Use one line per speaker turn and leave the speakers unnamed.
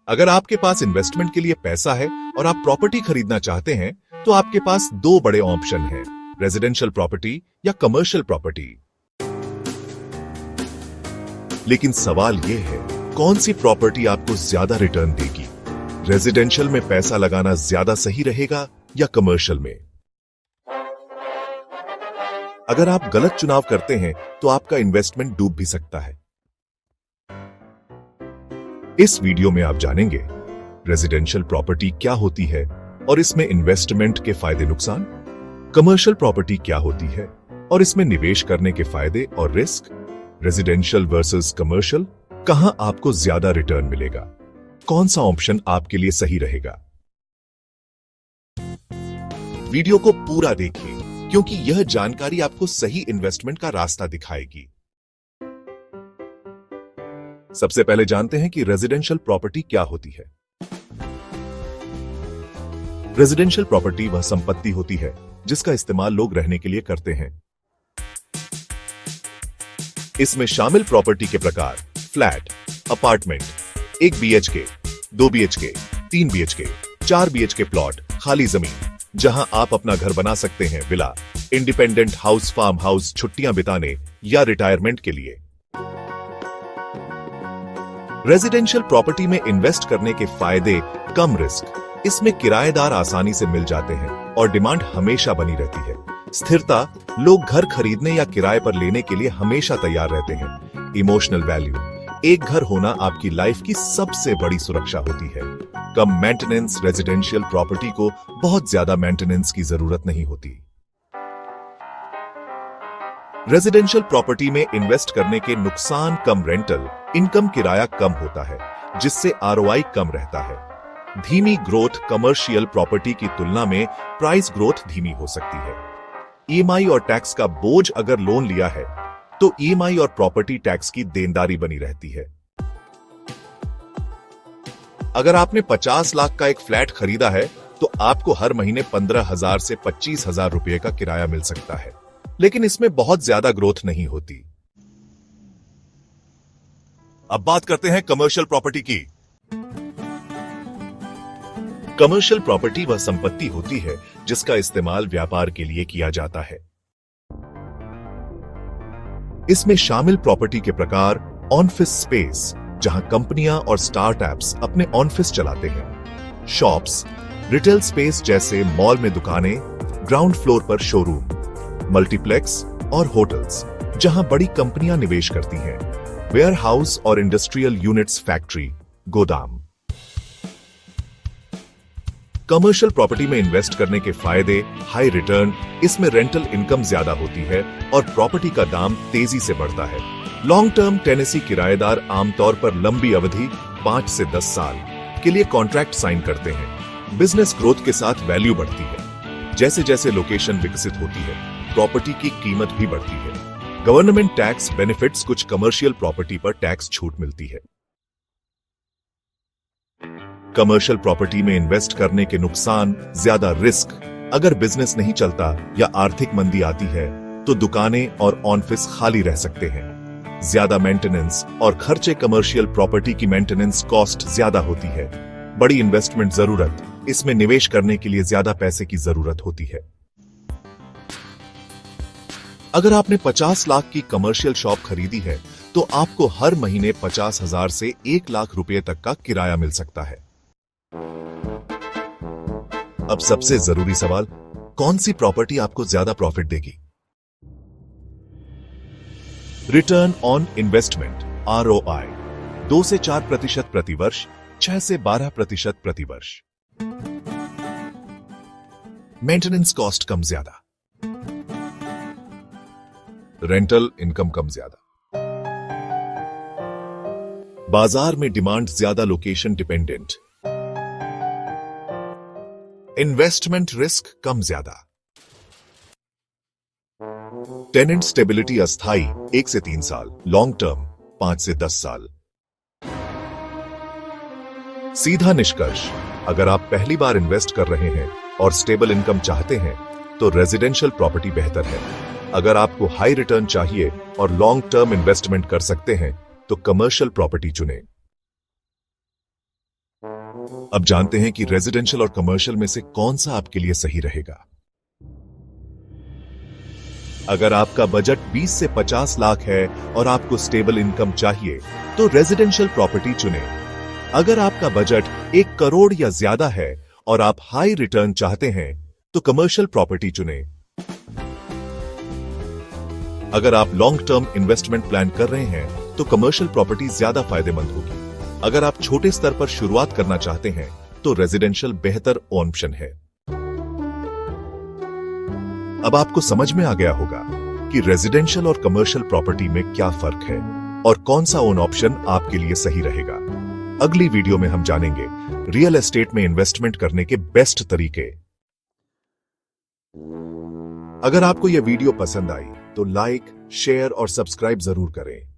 अगर आपके पास इन्वेस्टमेंट के लिए पैसा है और आप प्रॉपर्टी खरीदना चाहते हैं, तो आपके पास दो बड़े ऑप्शन हैं, रेजिडेंशियल प्रॉपर्टी या कमर्शियल प्रॉपर्टी। लेकिन सवाल यह है, कौन सी प्रॉपर्टी आपको ज्यादा रिटर्न देगी? रेजिडेंशियल में पैसा लगाना ज्यादा सही रहेगा या कमर्शियल में? अगर आप गलत चुनाव करते हैं तो आपका इन्वेस्टमेंट डूब भी सकता है। इस वीडियो में आप जानेंगे रेजिडेंशियल प्रॉपर्टी क्या होती है और इसमें इन्वेस्टमेंट के फायदे नुकसान, कमर्शियल प्रॉपर्टी क्या होती है और इसमें निवेश करने के फायदे और रिस्क, रेजिडेंशियल वर्सेस कमर्शियल, कहां आपको ज्यादा रिटर्न मिलेगा, कौन सा ऑप्शन आपके लिए सही रहेगा। वीडियो को पूरा देखिए क्योंकि यह जानकारी आपको सही इन्वेस्टमेंट का रास्ता दिखाएगी। सबसे पहले जानते हैं कि रेजिडेंशियल प्रॉपर्टी क्या होती है। रेजिडेंशियल प्रॉपर्टी वह संपत्ति होती है जिसका इस्तेमाल लोग रहने के लिए करते हैं। इसमें शामिल प्रॉपर्टी के प्रकार flat, apartment, 1 BHK, 2 BHK, 3 BHK, 4 BHK plot, खाली जमीन जहां आप अपना घर बना सकते हैं, villa, independent house, farm house, छुट्टियां बिताने या रिटायरमेंट के लिए। रेजिडेंशियल प्रॉपर्टी में इन्वेस्ट करने के फायदे, कम रिस्क, इसमें किराएदार आसानी से मिल जाते हैं और डिमांड हमेशा बनी रहती है। स्थिरता, लोग घर खरीदने या किराए पर लेने के लिए हमेशा तैयार रहते हैं। इमोशनल वैल्यू, एक घर होना आपकी लाइफ की सबसे बड़ी सुरक्षा होती है। कम मेंटेनेंस, रेजिडेंशियल प्रॉपर्टी को बहुत ज्यादा मेंटेनेंस की जरूरत नहीं होती। रेजिडेंशियल प्रॉपर्टी में इन्वेस्ट करने के नुकसान, कम रेंटल इनकम, किराया कम होता है जिससे ROI कम रहता है। धीमी ग्रोथ, कमर्शियल प्रॉपर्टी की तुलना में प्राइस ग्रोथ धीमी हो सकती है। EMI और टैक्स का बोझ, अगर लोन लिया है तो EMI और प्रॉपर्टी टैक्स की देनदारी बनी रहती है। अगर आपने 50 लाख का एक फ्लैट खरीदा है तो आपको हर महीने 15,000 से 25,000 रुपए का किराया मिल सकता है, लेकिन इसमें बहुत ज्यादा ग्रोथ नहीं होती। अब बात करते हैं कमर्शियल प्रॉपर्टी की। कमर्शियल प्रॉपर्टी वह संपत्ति होती है जिसका इस्तेमाल व्यापार के लिए किया जाता है। इसमें शामिल प्रॉपर्टी के प्रकार, ऑफिस स्पेस जहां कंपनियां और स्टार्टअप्स अपने ऑफिस चलाते हैं, शॉप्स, रिटेल स्पेस जैसे मॉल में दुकानें, ग्राउंड फ्लोर पर शोरूम, मल्टीप्लेक्स और होटल्स जहां बड़ी कंपनियां निवेश करती हैं, वेयरहाउस और इंडस्ट्रियल यूनिट्स, फैक्ट्री, गोदाम। कमर्शियल प्रॉपर्टी में इन्वेस्ट करने के फायदे, हाई रिटर्न, इसमें रेंटल इनकम ज्यादा होती है और प्रॉपर्टी का दाम तेजी से बढ़ता है। लॉन्ग टर्म टेनेसी, किराएदार आमतौर पर लंबी अवधि 5 से 10 साल के लिए कॉन्ट्रैक्ट साइन करते हैं। बिजनेस ग्रोथ के साथ वैल्यू बढ़ती है। जैसे जैसे लोकेशन विकसित होती है, प्रॉपर्टी की कीमत भी बढ़ती है। गवर्नमेंट टैक्स बेनिफिट्स, कुछ कमर्शियल प्रॉपर्टी पर टैक्स छूट मिलती है। कमर्शियल प्रॉपर्टी में इन्वेस्ट करने के नुकसान, ज्यादा रिस्क, अगर बिजनेस नहीं चलता या आर्थिक मंदी आती है तो दुकानें और ऑफिस खाली रह सकते हैं। ज्यादा मेंटेनेंस और खर्चे, कमर्शियल प्रॉपर्टी की मेंटेनेंस कॉस्ट ज्यादा होती है। बड़ी इन्वेस्टमेंट जरूरत, इसमें निवेश करने के लिए ज्यादा पैसे की जरूरत होती है। अगर आपने 50 लाख की कमर्शियल शॉप खरीदी है तो आपको हर महीने 50,000 से 1 लाख रुपए तक का किराया मिल सकता है। अब सबसे जरूरी सवाल, कौन सी प्रॉपर्टी आपको ज्यादा प्रॉफिट देगी? रिटर्न ऑन इन्वेस्टमेंट, ROI, 2 से 4% प्रति वर्ष, 6 से 12% प्रति वर्ष। मेंटेनेंस कॉस्ट कम ज्यादा, रेंटल इनकम कम ज्यादा, बाजार में डिमांड ज्यादा, लोकेशन डिपेंडेंट, इन्वेस्टमेंट रिस्क कम ज्यादा, टेनेंट स्टेबिलिटी अस्थाई 1 से 3 साल, लॉन्ग टर्म 5 से 10 साल। सीधा निष्कर्ष, अगर आप पहली बार इन्वेस्ट कर रहे हैं और स्टेबल इनकम चाहते हैं तो रेजिडेंशियल प्रॉपर्टी बेहतर है। अगर आपको हाई रिटर्न चाहिए और लॉन्ग टर्म इन्वेस्टमेंट कर सकते हैं तो कमर्शियल प्रॉपर्टी चुनें। अब जानते हैं कि रेजिडेंशियल और कमर्शियल में से कौन सा आपके लिए सही रहेगा। अगर आपका बजट 20 से 50 लाख है और आपको स्टेबल इनकम चाहिए तो रेजिडेंशियल प्रॉपर्टी चुनें। अगर आपका बजट 1 करोड़ या ज्यादा है और आप हाई रिटर्न चाहते हैं तो कमर्शियल प्रॉपर्टी चुनें। अगर आप लॉन्ग टर्म इन्वेस्टमेंट प्लान कर रहे हैं तो कमर्शियल प्रॉपर्टी ज्यादा फायदेमंद होगी। अगर आप छोटे स्तर पर शुरुआत करना चाहते हैं तो रेजिडेंशियल बेहतर ऑप्शन है। अब आपको समझ में आ गया होगा कि रेजिडेंशियल और कमर्शियल प्रॉपर्टी में क्या फर्क है और कौन सा ओन ऑप्शन आपके लिए सही रहेगा। अगली वीडियो में हम जानेंगे रियल एस्टेट में इन्वेस्टमेंट करने के बेस्ट तरीके। अगर आपको यह वीडियो पसंद आई तो लाइक, शेयर और सब्सक्राइब जरूर करें।